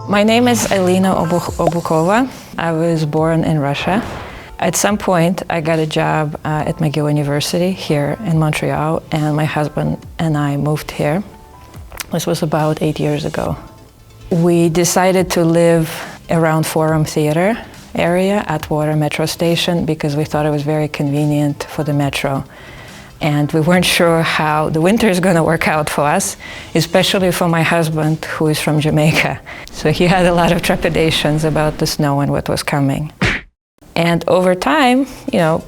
My name is Elena Obukova. I was born in Russia. At some point, I got a job at McGill University here in Montreal, and my husband and I moved here. This was about 8 years ago. We decided to live around Forum Theatre area, Atwater Metro Station, because we thought it was very convenient for the metro. And we weren't sure how the winter is going to work out for us, especially for my husband, who is from Jamaica. So he had a lot of trepidations about the snow and what was coming. And over time,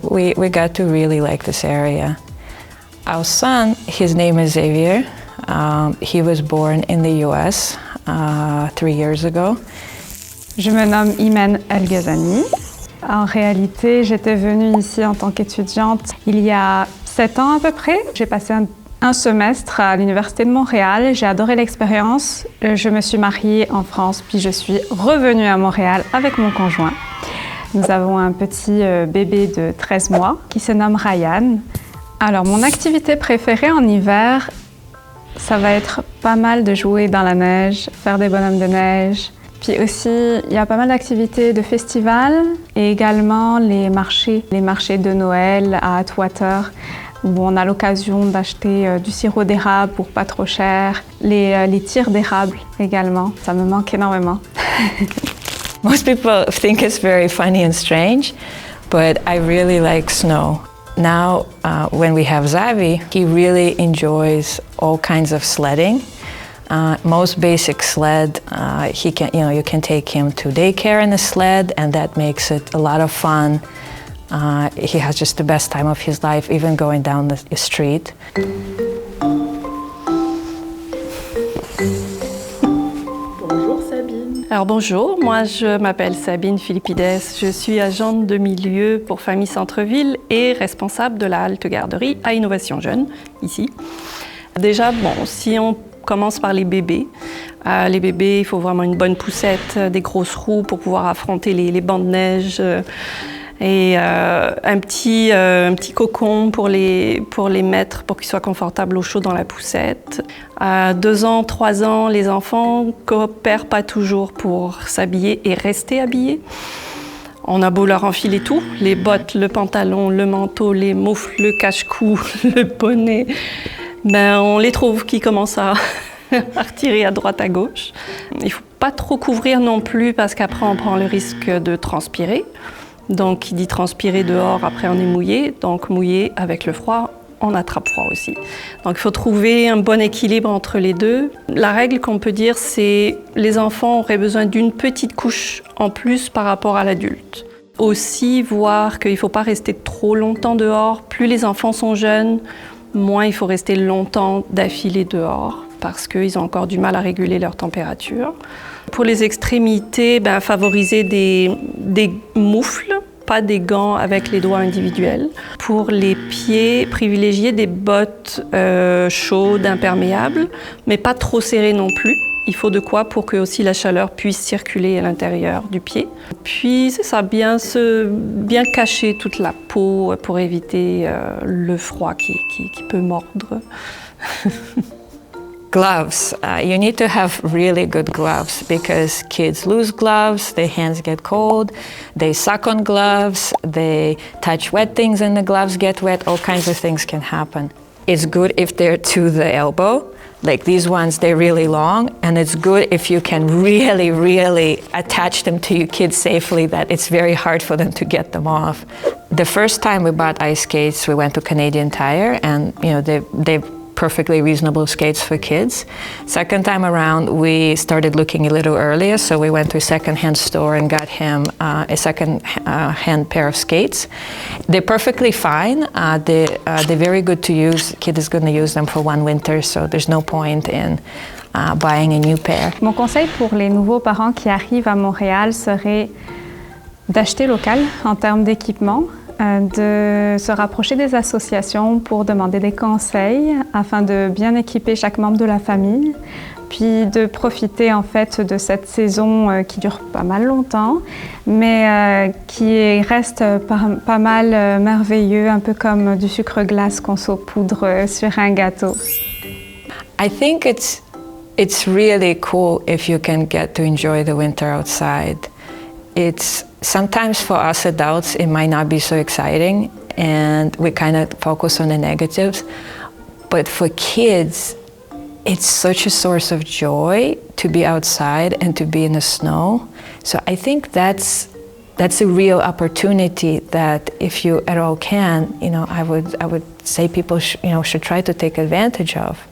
we got to really like this area. Our son, his name is Xavier. He was born in the US 3 years ago. Je me nomme Imen El Ghazani. En réalité, j'étais venue ici en tant qu'étudiante il y a 7 ans à peu près. J'ai passé un semestre à l'Université de Montréal. J'ai adoré l'expérience. Je me suis mariée en France, puis je suis revenue à Montréal avec mon conjoint. Nous avons un petit bébé de 13 mois qui se nomme Ryan. Alors, mon activité préférée en hiver, ça va être pas mal de jouer dans la neige, faire des bonhommes de neige. Puis aussi, il y a pas mal d'activités de festivals et également les marchés de Noël à Atwater, où on a l'occasion d'acheter du sirop d'érable pour pas trop cher, les tirs d'érable également. Ça me manque énormément. Most people think it's very funny and strange, but I really like snow. Now, when we have Xavi, he really enjoys all kinds of sledding. Most basic sled, you can take him to daycare in a sled, and that makes it a lot of fun. He has just the best time of his life, even going down the street. Bonjour Sabine. Alors bonjour, moi je m'appelle Sabine Philippides, je suis agente de milieu pour Famille Centre-Ville et responsable de la halte garderie à Innovation Jeune, ici. Déjà, si on commence par les bébés. Les bébés, il faut vraiment une bonne poussette, des grosses roues pour pouvoir affronter les bancs de neige et un petit cocon pour les mettre pour qu'ils soient confortables au chaud dans la poussette. 2 ans, 3 ans, les enfants coopèrent pas toujours pour s'habiller et rester habillés. On a beau leur enfiler tout, les bottes, le pantalon, le manteau, les moufles, le cache-cou, le bonnet. On les trouve qui commencent à retirer à droite à gauche. Il ne faut pas trop couvrir non plus parce qu'après on prend le risque de transpirer. Donc qui dit transpirer dehors, après on est mouillé. Donc mouillé avec le froid, on attrape froid aussi. Donc il faut trouver un bon équilibre entre les deux. La règle qu'on peut dire, c'est les enfants auraient besoin d'une petite couche en plus par rapport à l'adulte. Aussi voir qu'il ne faut pas rester trop longtemps dehors. Plus les enfants sont jeunes, moins il faut rester longtemps d'affilée dehors parce qu'ils ont encore du mal à réguler leur température. Pour les extrémités, favoriser des moufles, pas des gants avec les doigts individuels. Pour les pieds, privilégier des bottes chaudes, imperméables, mais pas trop serrées non plus. Il faut de quoi pour que aussi la chaleur puisse circuler à l'intérieur du pied. Puis c'est ça, bien cacher toute la peau pour éviter le froid qui peut mordre. Gloves. You need to have really good gloves because kids lose gloves, their hands get cold, they suck on gloves, they touch wet things and the gloves get wet, all kinds of things can happen. It's good if they're to the elbow. Like these ones, they're really long, and it's good if you can really, really attach them to your kids safely that it's very hard for them to get them off. The first time we bought ice skates, we went to Canadian Tire, and they're perfectly reasonable skates for kids. Second time around, we started looking a little earlier, so we went to a second-hand store and got him a second-hand pair of skates. They're perfectly fine. They're very good to use. Kid is going to use them for one winter, so there's no point in buying a new pair. Mon conseil pour les nouveaux parents qui arrivent à Montréal serait d'acheter local en termes d'équipement, de se rapprocher des associations pour demander des conseils afin de bien équiper chaque membre de la famille, puis de profiter en fait de cette saison qui dure pas mal longtemps, mais qui reste pas mal merveilleux, un peu comme du sucre glace qu'on saupoudre sur un gâteau. I think it's It's really cool if you can get to enjoy the winter outside. It's sometimes for us adults, it might not be so exciting and we kind of focus on the negatives. But for kids, it's such a source of joy to be outside and to be in the snow. So I think that's a real opportunity that if you at all can, I would say people should try to take advantage of.